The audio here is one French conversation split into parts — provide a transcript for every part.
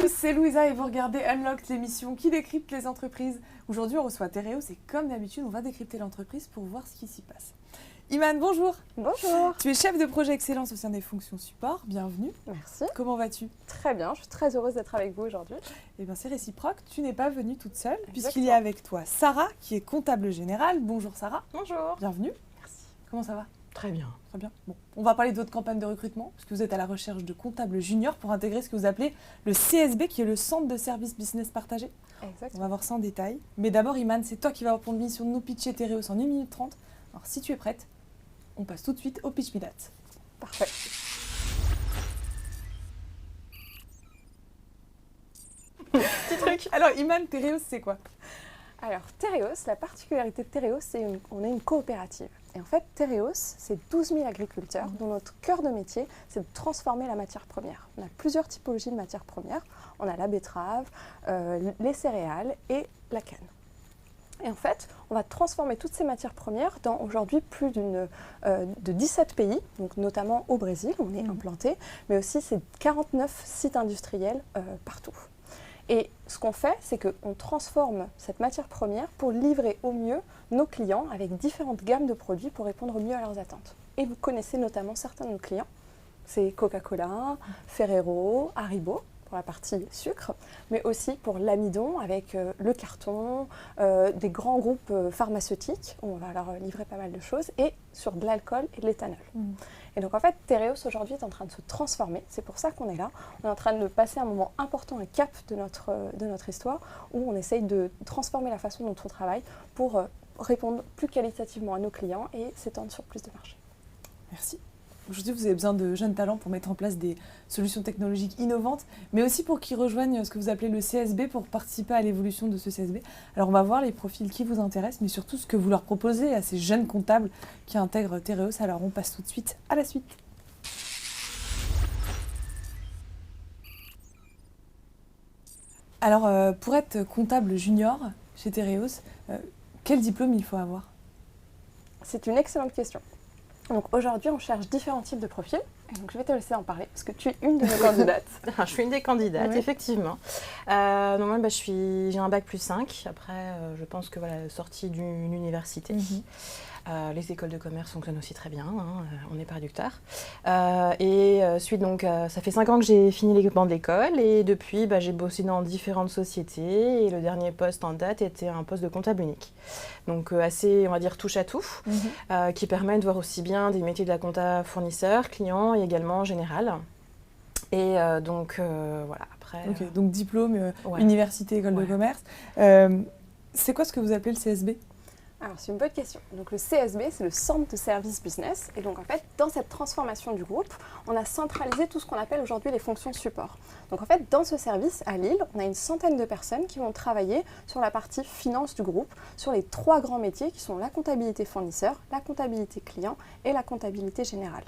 tous, c'est Louisa et vous regardez Unlocked, l'émission qui décrypte les entreprises. Aujourd'hui, on reçoit Théréos et comme d'habitude, on va décrypter l'entreprise pour voir ce qui s'y passe. Iman, bonjour. Bonjour. Tu es chef de projet excellence au sein des fonctions support. Bienvenue. Merci. Comment vas-tu? Très bien, je suis très heureuse d'être avec vous aujourd'hui. Eh bien, c'est réciproque. Tu n'es pas venue toute seule Exactement. puisqu'il y a avec toi Sarah qui est comptable générale. Bonjour Sarah. Bonjour. Bienvenue. Merci. Comment ça va? Très bien. Très bien. Bon, on va parler de votre campagne de recrutement, parce que vous êtes à la recherche de comptables juniors pour intégrer ce que vous appelez le CSB, qui est le Centre de Services Business Partagé. On Exactement. va voir ça en détail. Mais d'abord, Iman, c'est toi qui vas reprendre mission de nous pitcher Théréos en 1 minute 30. Alors, si tu es prête, on passe tout de suite au pitch me that. Parfait. Petit truc. Alors, Iman, Théréos, c'est quoi? Alors, Théréos, la particularité de Théréos, c'est qu'on est une coopérative. Et en fait, Théréos, c'est 12 000 agriculteurs dont notre cœur de métier, c'est de transformer la matière première. On a plusieurs typologies de matières premières. On a la betterave, les céréales et la canne. Et en fait, on va transformer toutes ces matières premières dans aujourd'hui plus de 17 pays, donc notamment au Brésil, où on est implanté, mais aussi c'est 49 sites industriels partout. Et ce qu'on fait, c'est qu'on transforme cette matière première pour livrer au mieux nos clients avec différentes gammes de produits pour répondre au mieux à leurs attentes. Et vous connaissez notamment certains de nos clients, c'est Coca-Cola, Ferrero, Haribo, pour la partie sucre, mais aussi pour l'amidon avec le carton, des grands groupes pharmaceutiques, où on va leur livrer pas mal de choses, et sur de l'alcool et de l'éthanol. Et donc en fait, Théréos aujourd'hui est en train de se transformer, c'est pour ça qu'on est là. On est en train de passer un moment important, un cap de notre histoire, où on essaye de transformer la façon dont on travaille pour répondre plus qualitativement à nos clients et s'étendre sur plus de marchés. Merci. Aujourd'hui, vous avez besoin de jeunes talents pour mettre en place des solutions technologiques innovantes, mais aussi pour qu'ils rejoignent ce que vous appelez le CSB pour participer à l'évolution de ce CSB. Alors, on va voir les profils qui vous intéressent, mais surtout ce que vous leur proposez à ces jeunes comptables qui intègrent Théréos. Alors, on passe tout de suite à la suite. Alors, pour être comptable junior chez Théréos, quel diplôme il faut avoir? C'est une excellente question. Donc aujourd'hui, on cherche différents types de profils. Et donc je vais te laisser en parler parce que tu es une de nos candidates. Je suis une des candidates, Oui. Effectivement. Donc moi, j'ai un bac plus 5. Après, je pense que voilà, sortie d'une université. Les écoles de commerce fonctionnent aussi très bien, hein, on est pas réducteur. Suite, donc, ça fait 5 ans que j'ai fini les bancs de l'école et depuis, j'ai bossé dans différentes sociétés et le dernier poste en date était un poste de comptable unique. Donc assez, on va dire, touche à tout, qui permet de voir aussi bien des métiers de la compta fournisseur, client et également général. Et voilà, après... Ok, donc diplôme, ouais. université, école de Ouais. commerce. C'est quoi ce que vous appelez le CSB? Alors c'est une bonne question. Donc le CSB, c'est le Centre de Service Business. Et donc en fait, dans cette transformation du groupe, on a centralisé tout ce qu'on appelle aujourd'hui les fonctions support. Donc en fait, dans ce service, à Lille, on a une centaine de personnes qui vont travailler sur la partie finance du groupe, sur les 3 grands métiers qui sont la comptabilité fournisseur, la comptabilité client et la comptabilité générale.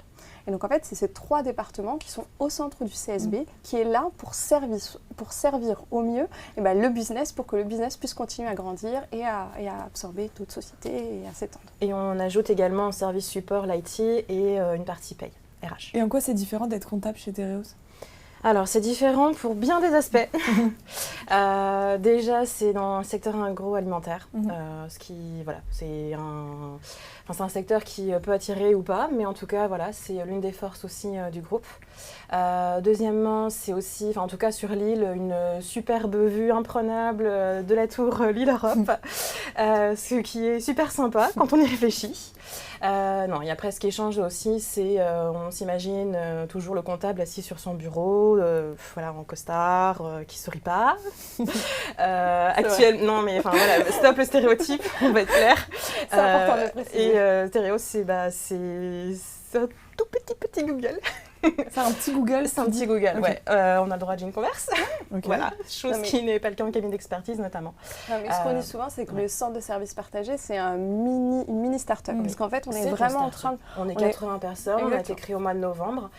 Et donc en fait, c'est ces 3 départements qui sont au centre du CSB, qui est là pour servir au mieux le business, pour que le business puisse continuer à grandir et à absorber d'autres sociétés et à s'étendre. Et on ajoute également en service support l'IT et une partie paye, RH. Et en quoi c'est différent d'être comptable chez Théréos? Alors, c'est différent pour bien des aspects. Déjà, c'est dans le secteur agroalimentaire, ce qui, voilà, c'est un secteur qui peut attirer ou pas, mais en tout cas, voilà, c'est l'une des forces aussi du groupe. Deuxièmement, c'est aussi, en tout cas sur l'île, une superbe vue imprenable de la tour Lille-Europe, ce qui est super sympa quand on y réfléchit. Non, il y a après ce qui change aussi, c'est on s'imagine toujours le comptable assis sur son bureau, voilà, en costard, qui sourit pas. Non, mais enfin voilà, stop le stéréotype, on va être clair. C'est important de le préciser. Et Théréos, c'est un tout petit Google. C'est un petit Google. C'est un petit Google, Okay. ouais. On a le droit à jean converse. Okay. Voilà, chose qui n'est pas le cas en cabinet d'expertise notamment. Non, mais ce qu'on dit souvent, c'est que le centre de services partagés, c'est une mini start-up. Parce qu'en fait, on est vraiment en train de... On est 80 personnes, on a été créé au mois de novembre.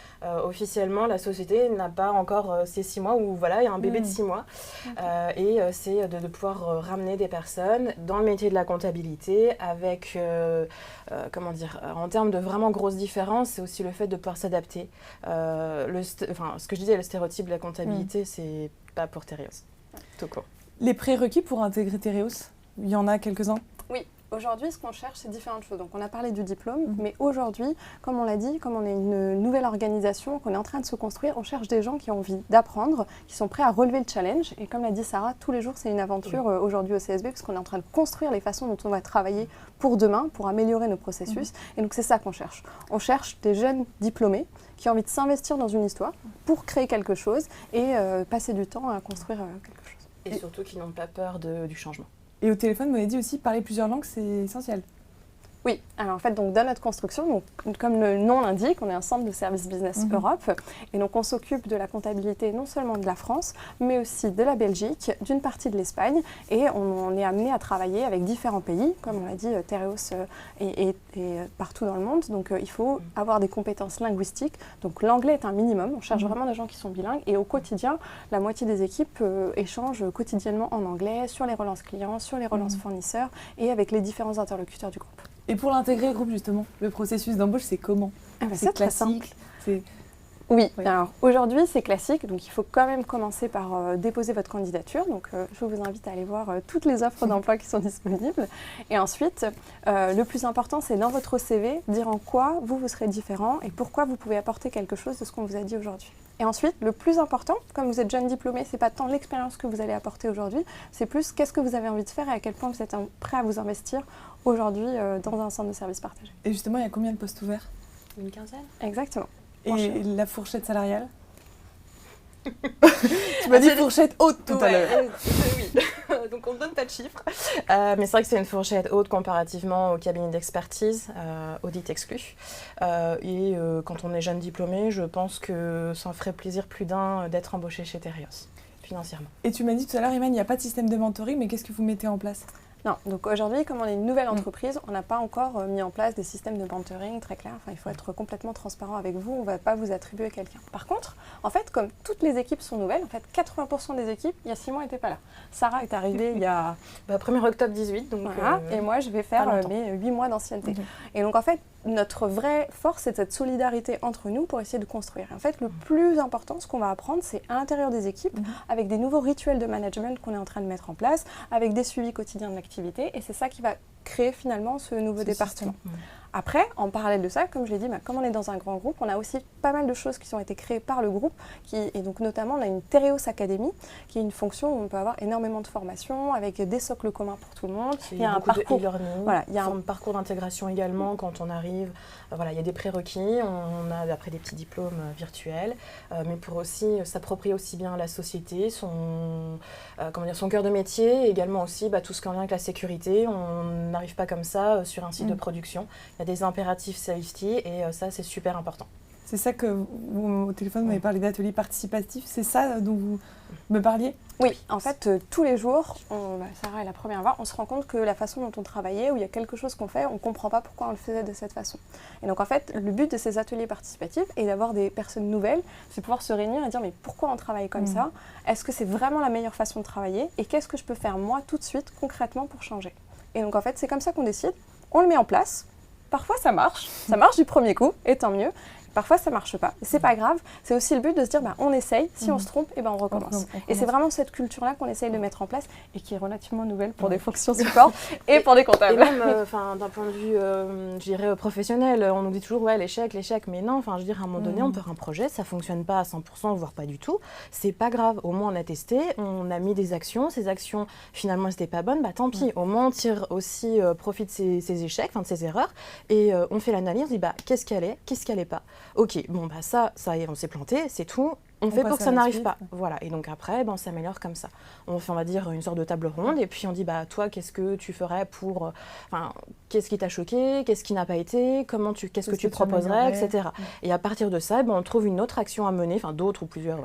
Officiellement, la société n'a pas encore ces 6 mois où voilà, il y a un bébé de 6 mois. C'est de pouvoir ramener des personnes dans le métier de la comptabilité avec, en termes de vraiment grosses différences, c'est aussi le fait de pouvoir s'adapter. Ce que je disais, le stéréotype de la comptabilité, c'est pas pour Tereos, tout court. Les prérequis pour intégrer Tereos, il y en a quelques-uns? Oui. Aujourd'hui, ce qu'on cherche, c'est différentes choses. Donc, on a parlé du diplôme, mais aujourd'hui, comme on l'a dit, comme on est une nouvelle organisation, qu'on est en train de se construire, on cherche des gens qui ont envie d'apprendre, qui sont prêts à relever le challenge. Et comme l'a dit Sarah, tous les jours, c'est une aventure aujourd'hui au CSB, parce qu'on est en train de construire les façons dont on va travailler pour demain, pour améliorer nos processus. Et donc, c'est ça qu'on cherche. On cherche des jeunes diplômés qui ont envie de s'investir dans une histoire pour créer quelque chose et passer du temps à construire quelque chose. Et surtout qui n'ont pas peur du changement. Et au téléphone, vous m'avez dit aussi, parler plusieurs langues, c'est essentiel. Oui, alors en fait, donc, dans notre construction, donc, comme le nom l'indique, on est un centre de service business Europe. Et donc, on s'occupe de la comptabilité non seulement de la France, mais aussi de la Belgique, d'une partie de l'Espagne. Et on est amené à travailler avec différents pays. Comme on l'a dit, Tereos est partout dans le monde. Donc, il faut avoir des compétences linguistiques. Donc, l'anglais est un minimum. On cherche vraiment des gens qui sont bilingues. Et au quotidien, la moitié des équipes échangent quotidiennement en anglais sur les relances clients, sur les relances fournisseurs et avec les différents interlocuteurs du groupe. Et pour l'intégrer au groupe, justement, le processus d'embauche, c'est comment? C'est très simple. Oui, alors aujourd'hui c'est classique, donc il faut quand même commencer par déposer votre candidature. Donc je vous invite à aller voir toutes les offres d'emploi qui sont disponibles. Et ensuite, le plus important, c'est dans votre CV, dire en quoi vous serez différent et pourquoi vous pouvez apporter quelque chose de ce qu'on vous a dit aujourd'hui. Et ensuite, le plus important, comme vous êtes jeune diplômé, c'est pas tant l'expérience que vous allez apporter aujourd'hui, c'est plus qu'est-ce que vous avez envie de faire et à quel point vous êtes prêt à vous investir aujourd'hui dans un centre de services partagé. Et justement, il y a combien de postes ouverts? Une quinzaine. Exactement. Et la fourchette salariale? Tu m'as dit fourchette haute tout à l'heure. Oui, donc on ne donne pas de chiffres. Mais c'est vrai que c'est une fourchette haute comparativement au cabinet d'expertise, audit exclu. Quand on est jeune diplômé, je pense que ça en ferait plaisir plus d'un d'être embauché chez Tereos, financièrement. Et tu m'as dit tout à l'heure, Iman, il n'y a pas de système de mentoring, mais qu'est-ce que vous mettez en place? Non, donc aujourd'hui, comme on est une nouvelle entreprise, on n'a pas encore mis en place des systèmes de mentoring très clairs. Enfin, il faut être complètement transparent avec vous, on ne va pas vous attribuer quelqu'un. Par contre, en fait, comme toutes les équipes sont nouvelles, en fait, 80% des équipes, il y a 6 mois, n'étaient pas là. Sarah est arrivée il y a... 1er octobre 18, donc... Voilà, et moi, je vais faire mes 8 mois d'ancienneté. Et donc, en fait, notre vraie force, c'est cette solidarité entre nous pour essayer de construire. En fait, le plus important, ce qu'on va apprendre, c'est à l'intérieur des équipes, avec des nouveaux rituels de management qu'on est en train de mettre en place, avec des suivis quotidiens de l'activité, et c'est ça qui va créer finalement ce nouveau département. Après, en parallèle de ça, comme je l'ai dit, comme on est dans un grand groupe, on a aussi pas mal de choses qui ont été créées par le groupe, et donc notamment on a une Tereos Academy, qui est une fonction où on peut avoir énormément de formations, avec des socles communs pour tout le monde. Il y a un parcours e-learning, voilà, il y a un parcours d'intégration également quand on arrive. Voilà, il y a des prérequis, on a après des petits diplômes virtuels, mais pour aussi s'approprier aussi bien la société, son cœur de métier, et également aussi tout ce qui est en lien avec la sécurité. On n'arrive pas comme ça sur un site de production. Il y a des impératifs safety et ça, c'est super important. C'est ça que vous, au téléphone, vous m'avez parlé d'ateliers participatifs. C'est ça dont vous me parliez? Oui, en fait, tous les jours, Sarah est la première à voir, on se rend compte que la façon dont on travaillait, où il y a quelque chose qu'on fait, on ne comprend pas pourquoi on le faisait de cette façon. Et donc, en fait, le but de ces ateliers participatifs est d'avoir des personnes nouvelles, c'est pouvoir se réunir et dire mais pourquoi on travaille comme ça? Est-ce que c'est vraiment la meilleure façon de travailler? Et qu'est-ce que je peux faire moi tout de suite, concrètement, pour changer? Et donc, en fait, c'est comme ça qu'on décide, on le met en place. Parfois, ça marche du premier coup, et tant mieux. Parfois, ça ne marche pas. C'est pas grave. C'est aussi le but de se dire, on essaye. Si on se trompe, on recommence. Et c'est vraiment cette culture-là qu'on essaye de mettre en place et qui est relativement nouvelle pour des fonctions support et pour des comptables. Et même, d'un point de vue, je dirais, professionnel, on nous dit toujours, l'échec. Mais non, à un moment donné, on peut faire un projet, ça ne fonctionne pas à 100%, voire pas du tout. C'est pas grave. Au moins, on a testé, on a mis des actions. Ces actions, finalement, n'étaient pas bonnes. Tant pis. Au moins, on tire aussi profit de ces échecs, de ces erreurs. Et on fait l'analyse, on dit, qu'est-ce qui allait, qu'est-ce qui allait pas. Ok, ça y est, on s'est planté, c'est tout. On fait pour que ça n'arrive pas. Voilà. Et donc après, on s'améliore comme ça. On fait, on va dire, une sorte de table ronde et puis on dit, toi, qu'est-ce que tu ferais pour... qu'est-ce qui t'a choqué? Qu'est-ce qui n'a pas été? Qu'est-ce que tu proposerais, etc. Et à partir de ça, on trouve une autre action à mener, d'autres ou plusieurs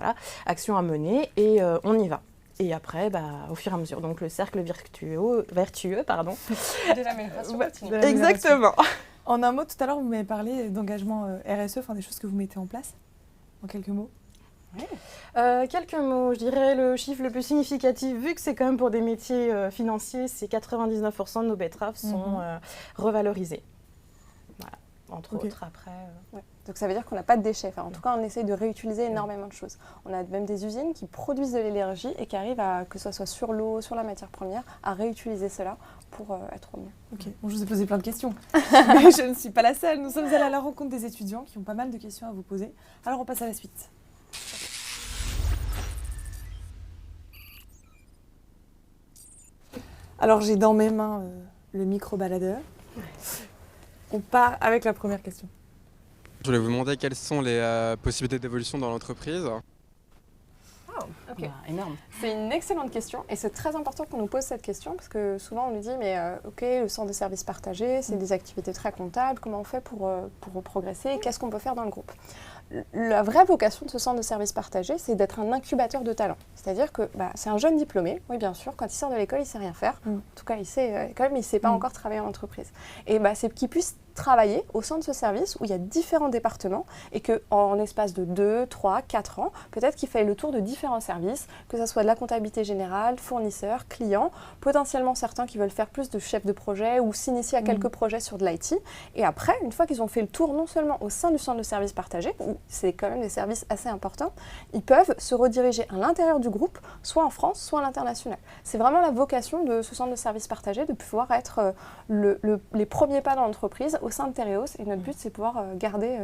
actions à mener et on y va. Et après, au fur et à mesure. Donc le cercle vertueux, De l'amélioration continue. Exactement. En un mot, tout à l'heure, vous m'avez parlé d'engagement RSE, des choses que vous mettez en place. En quelques mots. Quelques mots, je dirais le chiffre le plus significatif, vu que c'est quand même pour des métiers financiers, c'est 99% de nos betteraves sont revalorisées. Voilà. entre Ok. autres. Après, Ouais. Donc ça veut dire qu'on n'a pas de déchets. Enfin, en tout cas, on essaye de réutiliser énormément de choses. On a même des usines qui produisent de l'énergie et qui arrivent à, que ce soit sur l'eau, sur la matière première, à réutiliser cela pour être au mieux. Ok, bon, je vous ai posé plein de questions. Mais je ne suis pas la seule. Nous sommes allés à la rencontre des étudiants qui ont pas mal de questions à vous poser. Alors on passe à la suite. Alors j'ai dans mes mains le micro-baladeur. On part avec la première question. Je voulais vous demander quelles sont les possibilités d'évolution dans l'entreprise. Ok. bah, énorme. C'est une excellente question et c'est très important qu'on nous pose cette question parce que souvent on nous dit mais ok, le centre de services partagés, c'est des activités très comptables, comment on fait pour progresser, qu'est-ce qu'on peut faire dans le groupe? La vraie vocation de ce centre de services partagés, c'est d'être un incubateur de talents. C'est-à-dire que c'est un jeune diplômé, oui bien sûr, quand il sort de l'école, il ne sait rien faire. En tout cas, il sait l'école, mais il ne sait pas encore travailler en entreprise. Et c'est qu'il puisse travailler au sein de ce service où il y a différents départements et qu'en espace de 2, 3, 4 ans, peut-être qu'il fait le tour de différents services, que ce soit de la comptabilité générale, fournisseurs, clients, potentiellement certains qui veulent faire plus de chefs de projet ou s'initier à quelques projets sur de l'IT. Et après, une fois qu'ils ont fait le tour non seulement au sein du centre de services partagés, où c'est quand même des services assez importants, ils peuvent se rediriger à l'intérieur du groupe, soit en France, soit à l'international. C'est vraiment la vocation de ce centre de services partagés, de pouvoir être les premiers pas dans l'entreprise au sein de Tereos. Et notre but, c'est de pouvoir garder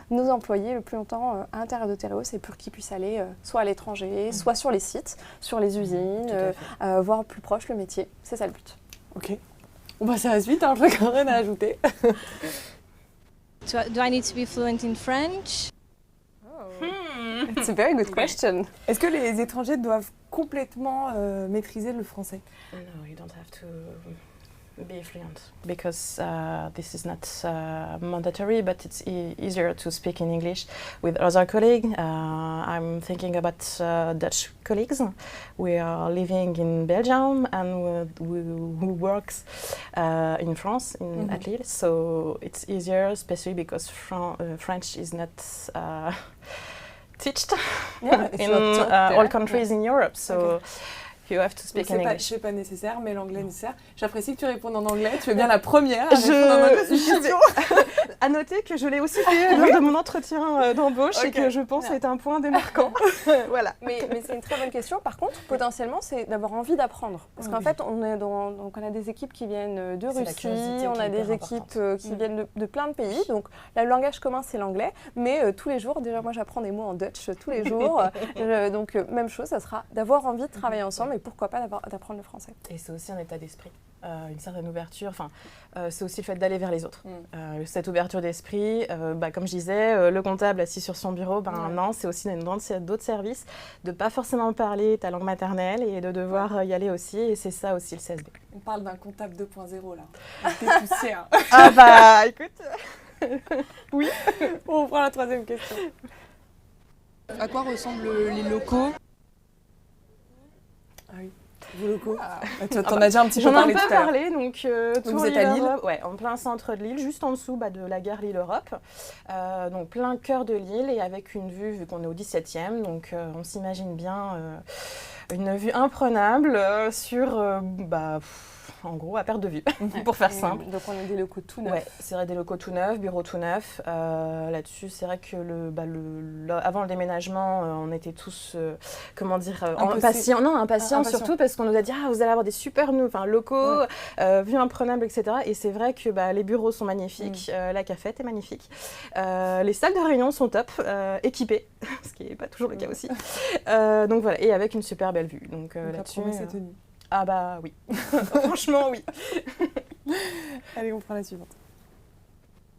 nos employés le plus longtemps à l'intérieur de Tereos et pour qu'ils puissent aller soit à l'étranger, soit sur les sites, sur les usines, voir plus proche le métier. C'est ça le but. Ok. On passe à la suite, hein, je n'ai rien à ajouter. Do I need to be fluent in French? It's a very good question. Est-ce que les étrangers doivent complètement maîtriser le français? No, you don't have to be fluent because this is not mandatory, but it's easier to speak in English with other colleagues. I'm thinking about Dutch colleagues. We are living in Belgium and who works in France, at Lille, so it's easier, especially because French is not taught in all countries in Europe. So. You have to speak in English. C'est pas nécessaire, mais l'anglais est nécessaire. J'apprécie que tu répondes en anglais. Tu es bien la première à répondre en anglais. À noter que je l'ai aussi fait lors de mon entretien d'embauche et que je pense est un point démarquant. Voilà. Mais c'est une très bonne question. Par contre, potentiellement, c'est d'avoir envie d'apprendre. Parce qu'en fait, on a des équipes qui viennent de Russie, on a des équipes qui viennent de plein de pays. Donc, le langage commun, c'est l'anglais. Mais tous les jours, déjà, moi, j'apprends des mots en Dutch tous les jours. Donc, même chose, ça sera d'avoir envie de travailler ensemble. Pourquoi pas d'apprendre le français. Et c'est aussi un état d'esprit, une certaine ouverture, c'est aussi le fait d'aller vers les autres. Cette ouverture d'esprit, comme je disais, le comptable assis sur son bureau, non, c'est aussi dans d'autres services, de ne pas forcément parler ta langue maternelle et de devoir y aller aussi, et c'est ça aussi le CSB. On parle d'un comptable 2.0 là, t'es poussière. Écoute, oui. On prend la troisième question. À quoi ressemblent les locaux? Ah oui, vos locaux. Tu en as déjà un petit peu J'en ai parlé un tout peu à l'heure. parlé, donc vous êtes à Lille? Ouais, en plein centre de Lille, juste en dessous de la gare Lille-Europe. Donc plein cœur de Lille et avec une vue, vu qu'on est au 17e, donc on s'imagine bien une vue imprenable sur, en gros, à perte de vue, pour faire simple. Donc on a des locaux tout neufs. Ouais, c'est vrai, des locaux tout neufs, bureaux tout neufs. Là-dessus, c'est vrai que avant le déménagement, on était tous, impatients surtout parce qu'on nous a dit vous allez avoir des super locaux, vue imprenable, etc. Et c'est vrai que les bureaux sont magnifiques, la cafette est magnifique, les salles de réunion sont top, équipées, ce qui n'est pas toujours le cas aussi. Donc voilà, et avec une super belle vue. Donc là-dessus. C'est tenu. Ah bah oui, franchement oui. Allez, on prend la suivante.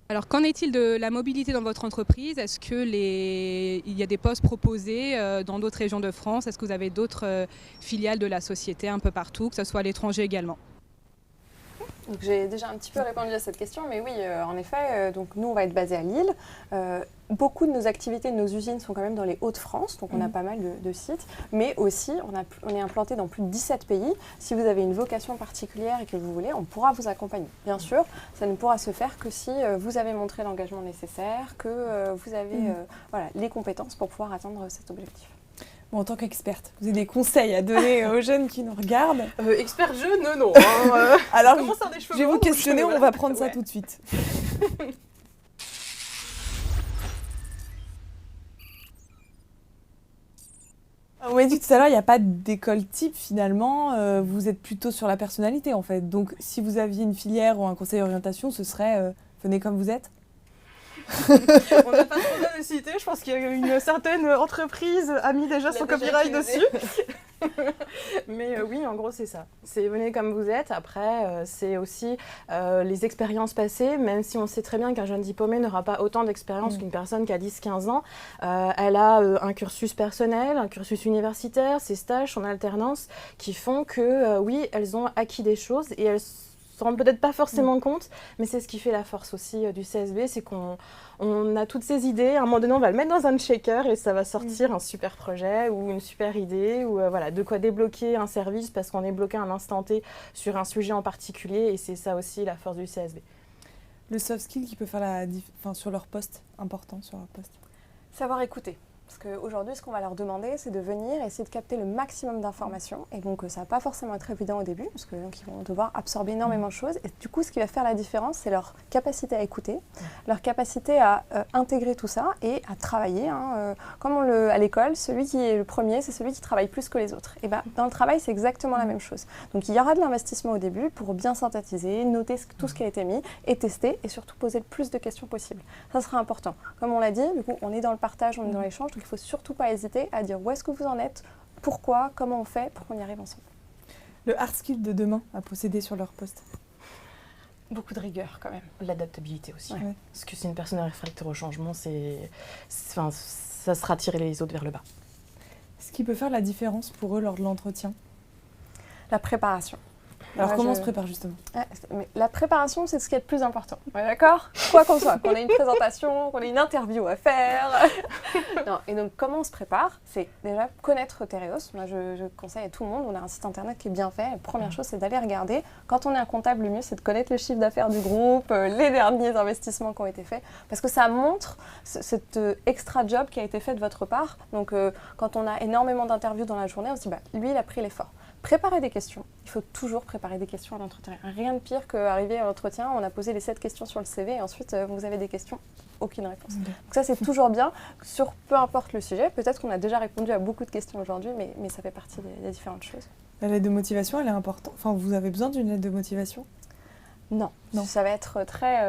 Alors, qu'en est-il de la mobilité dans votre entreprise? Est-ce qu'il y a des postes proposés dans d'autres régions de France? Est-ce que vous avez d'autres filiales de la société un peu partout, que ce soit à l'étranger également? Donc, j'ai déjà un petit peu répondu à cette question, mais oui, en effet, donc nous, on va être basé à Lille. Beaucoup de nos activités, de nos usines sont quand même dans les Hauts-de-France, donc on a pas mal de sites, mais aussi on est implanté dans plus de 17 pays. Si vous avez une vocation particulière et que vous voulez, on pourra vous accompagner. Bien sûr, ça ne pourra se faire que si vous avez montré l'engagement nécessaire, que vous avez les compétences pour pouvoir atteindre cet objectif. Bon, en tant qu'experte, vous avez des conseils à donner aux jeunes qui nous regardent? Expert jeune, non. Alors, Comment ça, des cheveux je vais vous blancs, questionner, voilà. on va prendre ça tout de suite. On m'a dit tout à l'heure, il n'y a pas d'école type finalement. Vous êtes plutôt sur la personnalité en fait. Donc si vous aviez une filière ou un conseil d'orientation, ce serait venez comme vous êtes. On n'a pas trop de citer, je pense qu'il y a une certaine entreprise a mis déjà son copyright dessus. Mais oui, en gros, c'est ça. C'est venez comme vous êtes. Après, c'est aussi les expériences passées, même si on sait très bien qu'un jeune diplômé n'aura pas autant d'expérience qu'une personne qui a 10-15 ans. Elle a un cursus personnel, un cursus universitaire, ses stages, son alternance, qui font que, oui, elles ont acquis des choses et elles se rendent peut-être pas forcément compte, mais c'est ce qui fait la force aussi du CSB, c'est qu'on a toutes ces idées, à un moment donné on va le mettre dans un shaker et ça va sortir un super projet ou une super idée, ou voilà, de quoi débloquer un service parce qu'on est bloqué à un instant T sur un sujet en particulier, et c'est ça aussi la force du CSB. Le soft skill qui peut faire sur leur poste, important sur leur poste. Savoir écouter. Parce qu'aujourd'hui, ce qu'on va leur demander, c'est de venir et essayer de capter le maximum d'informations. Et donc, ça ne va pas forcément être évident au début, parce qu'ils vont devoir absorber énormément de choses. Et du coup, ce qui va faire la différence, c'est leur capacité à écouter, leur capacité à intégrer tout ça et à travailler. Comme à l'école, celui qui est le premier, c'est celui qui travaille plus que les autres. Et dans le travail, c'est exactement la même chose. Donc, il y aura de l'investissement au début pour bien synthétiser, noter tout ce qui a été mis et tester, et surtout poser le plus de questions possible. Ça sera important. Comme on l'a dit, du coup, on est dans le partage, on est dans l'échange. Donc, il ne faut surtout pas hésiter à dire où est-ce que vous en êtes, pourquoi, comment on fait pour qu'on y arrive ensemble. Le hard skill de demain à posséder sur leur poste. Beaucoup de rigueur quand même. L'adaptabilité aussi. Ouais. Parce que si une personne est réfractaire au changement, ça sera tirer les autres vers le bas. Ce qui peut faire la différence pour eux lors de l'entretien. La préparation. Alors comment on se prépare justement? Mais la préparation, c'est ce qui est le plus important. Ouais, d'accord? Quoi qu'on soit, qu'on ait une présentation, qu'on ait une interview à faire. Non, et donc comment on se prépare? C'est déjà connaître Tereos. Moi, je conseille à tout le monde, on a un site internet qui est bien fait. La première chose, c'est d'aller regarder. Quand on est un comptable, le mieux, c'est de connaître le chiffre d'affaires du groupe, les derniers investissements qui ont été faits. Parce que ça montre cet extra job qui a été fait de votre part. Donc quand on a énormément d'interviews dans la journée, on se dit, lui, il a pris l'effort. Préparer des questions. Il faut toujours préparer des questions à l'entretien. Rien de pire qu'arriver à l'entretien, on a posé les 7 questions sur le CV et ensuite vous avez des questions, aucune réponse. Donc ça, c'est toujours bien, sur peu importe le sujet. Peut-être qu'on a déjà répondu à beaucoup de questions aujourd'hui, mais ça fait partie des différentes choses. La lettre de motivation, elle est importante. Enfin, vous avez besoin d'une lettre de motivation? Non, ça va être très...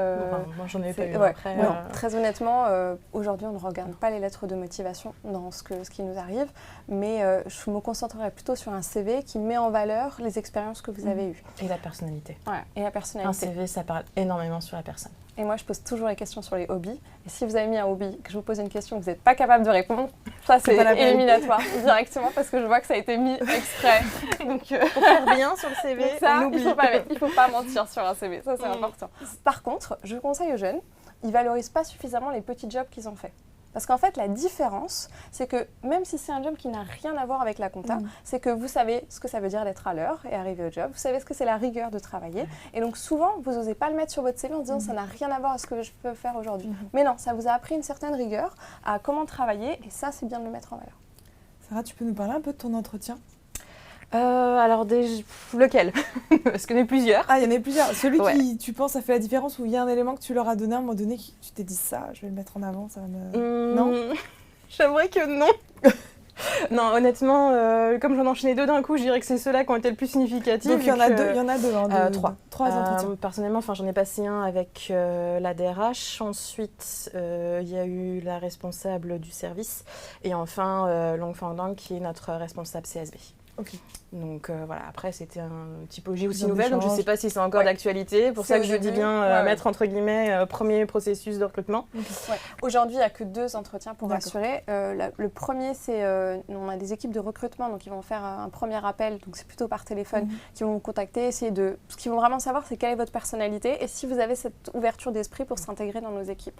moi, j'en ai pas eu. Ouais, après, non, très honnêtement, aujourd'hui, on ne regarde pas les lettres de motivation dans ce qui nous arrive, mais je me concentrerai plutôt sur un CV qui met en valeur les expériences que vous avez eues. Et la personnalité. Ouais, et la personnalité. Un CV, ça parle énormément sur la personne. Et moi, je pose toujours les questions sur les hobbies. Et si vous avez mis un hobby, que je vous pose une question que vous n'êtes pas capable de répondre, ça, c'est éliminatoire directement parce que je vois que ça a été mis exprès. Donc, pour faire bien sur le CV, ça, on oublie. Il ne faut pas mentir sur un CV. Ça, c'est important. Par contre, je conseille aux jeunes, ils ne valorisent pas suffisamment les petits jobs qu'ils ont faits. Parce qu'en fait, la différence, c'est que même si c'est un job qui n'a rien à voir avec la compta, c'est que vous savez ce que ça veut dire d'être à l'heure et arriver au job. Vous savez ce que c'est la rigueur de travailler. Et donc souvent, vous n'osez pas le mettre sur votre CV en disant ça n'a rien à voir avec ce que je peux faire aujourd'hui. Mais non, ça vous a appris une certaine rigueur à comment travailler et ça, c'est bien de le mettre en valeur. Sarah, tu peux nous parler un peu de ton entretien? Alors, lequel? Parce qu'il y en a plusieurs. Ah, il y en a plusieurs. Celui qui, tu penses, a fait la différence, où il y a un élément que tu leur as donné à un moment donné, tu t'es dit ça, je vais le mettre en avant, ça va me... Non? J'aimerais que non. Non, honnêtement, comme j'en enchaînais 2 d'un coup, je dirais que c'est ceux-là qui ont été le plus significatifs. Donc il y en a 2, 3 entretiens. Personnellement, j'en ai passé un avec la DRH. Ensuite, il y a eu la responsable du service. Et enfin, Long Fang qui est notre responsable CSB. Ok. Donc voilà, après c'était une typologie aussi nouvelle, donc je ne sais pas si c'est encore d'actualité. Pour ça que je dis bien mettre entre guillemets premier processus de recrutement. Ouais. Aujourd'hui, il n'y a que 2 entretiens pour rassurer. Le premier, c'est on a des équipes de recrutement, donc ils vont faire un premier appel, donc c'est plutôt par téléphone, qui vont vous contacter, essayer de... Ce qu'ils vont vraiment savoir, c'est quelle est votre personnalité et si vous avez cette ouverture d'esprit pour s'intégrer dans nos équipes.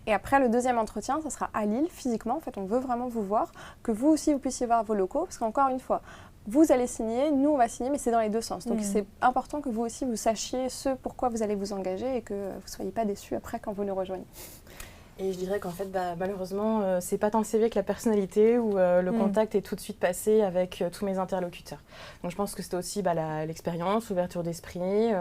Et après, le deuxième entretien, ça sera à Lille, physiquement. En fait, on veut vraiment vous voir, que vous aussi, vous puissiez voir vos locaux, parce qu'encore une fois, vous allez signer, nous on va signer, mais c'est dans les 2 sens. Donc c'est important que vous aussi vous sachiez pourquoi vous allez vous engager et que vous ne soyez pas déçus après quand vous nous rejoignez. Et je dirais qu'en fait, malheureusement, c'est pas tant le CV que la personnalité où le contact est tout de suite passé avec tous mes interlocuteurs. Donc je pense que c'était aussi l'expérience, l'ouverture d'esprit.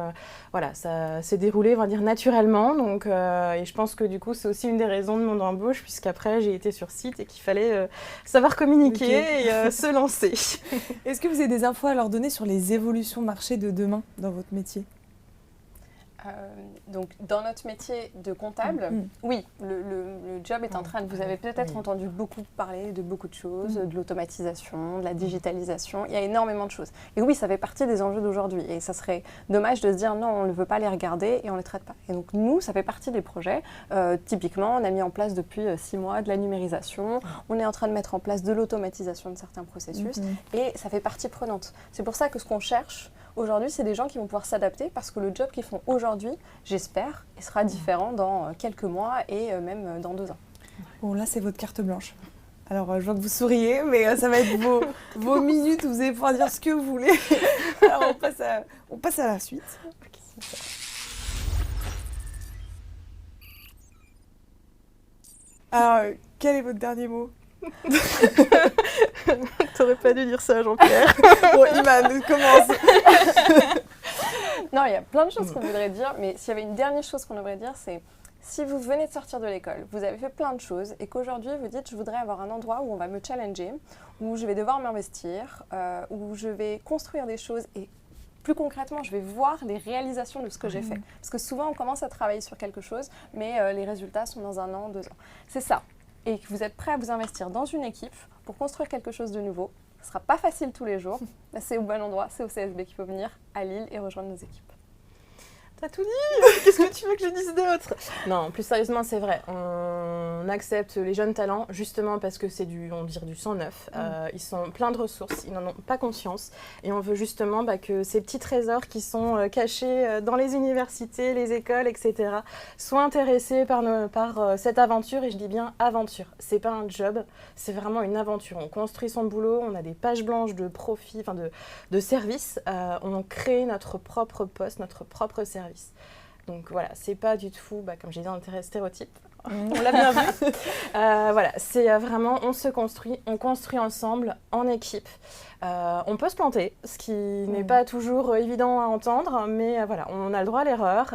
Voilà, ça s'est déroulé, on va dire, naturellement. Donc, et je pense que du coup, c'est aussi une des raisons de mon embauche, puisqu'après, j'ai été sur site et qu'il fallait savoir communiquer et se lancer. Est-ce que vous avez des infos à leur donner sur les évolutions marché de demain dans votre métier ? Donc, dans notre métier de comptable, oui, le job est en train de... Vous avez peut-être entendu beaucoup parler de beaucoup de choses, de l'automatisation, de la digitalisation. Il y a énormément de choses. Et oui, ça fait partie des enjeux d'aujourd'hui. Et ça serait dommage de se dire non, on ne veut pas les regarder et on ne les traite pas. Et donc, nous, ça fait partie des projets. Typiquement, on a mis en place depuis 6 mois de la numérisation. On est en train de mettre en place de l'automatisation de certains processus. Et ça fait partie prenante. C'est pour ça que ce qu'on cherche aujourd'hui, c'est des gens qui vont pouvoir s'adapter parce que le job qu'ils font aujourd'hui, j'espère, il sera différent dans quelques mois et même dans 2 ans. Bon, là, c'est votre carte blanche. Alors, je vois que vous souriez, mais ça va être vos minutes où vous allez pouvoir dire ce que vous voulez. Alors, on passe à la suite. Alors, quel est votre dernier mot ? T'aurais pas dû dire ça à Jean-Pierre. Bon, Iman, commence. Non, il y a plein de choses qu'on voudrait dire, mais s'il y avait une dernière chose qu'on devrait dire, c'est si vous venez de sortir de l'école, vous avez fait plein de choses et qu'aujourd'hui vous dites je voudrais avoir un endroit où on va me challenger, où je vais devoir m'investir, où je vais construire des choses et plus concrètement, je vais voir les réalisations de ce que j'ai fait. Parce que souvent, on commence à travailler sur quelque chose, mais les résultats sont dans 1 an, 2 ans. C'est ça. Et que vous êtes prêt à vous investir dans une équipe pour construire quelque chose de nouveau. Ce ne sera pas facile tous les jours. Là, c'est au bon endroit, c'est au CSB qu'il faut venir à Lille et rejoindre nos équipes. T'as tout dit. Qu'est-ce que tu veux que je dise d'autre ? Non, plus sérieusement, c'est vrai. On accepte les jeunes talents justement parce que c'est du sang neuf. Ils sont pleins de ressources, ils n'en ont pas conscience. Et on veut justement que ces petits trésors qui sont cachés dans les universités, les écoles, etc., soient intéressés par cette aventure. Et je dis bien aventure. C'est pas un job, c'est vraiment une aventure. On construit son boulot, on a des pages blanches de profit, de services. On crée notre propre poste, notre propre service. Donc voilà, c'est pas du tout, comme j'ai dit, un stéréotype. On l'a bien vu. Voilà, c'est vraiment, on se construit, on construit ensemble, en équipe. On peut se planter, ce qui n'est pas toujours évident à entendre, mais voilà, on a le droit à l'erreur.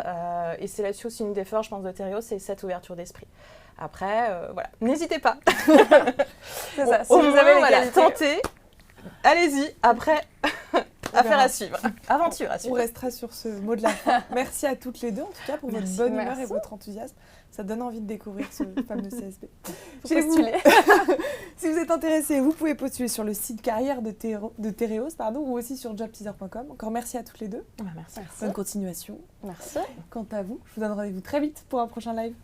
Et c'est là-dessus aussi une des forces, je pense, de Tereos, c'est cette ouverture d'esprit. Après, voilà, n'hésitez pas. C'est ça, si vous avez les qualités, tentez, allez-y, après... Affaire à suivre, aventure à suivre. On restera sur ce mot de la fin. Merci à toutes les deux, en tout cas, pour votre bonne humeur et votre enthousiasme. Ça donne envie de découvrir ce fameux CSB. Si vous êtes intéressés, vous pouvez postuler sur le site carrière de Tereos, ou aussi sur jobteaser.com. Encore merci à toutes les deux. Merci. Bonne continuation. Merci. Quant à vous, je vous donne rendez-vous très vite pour un prochain live.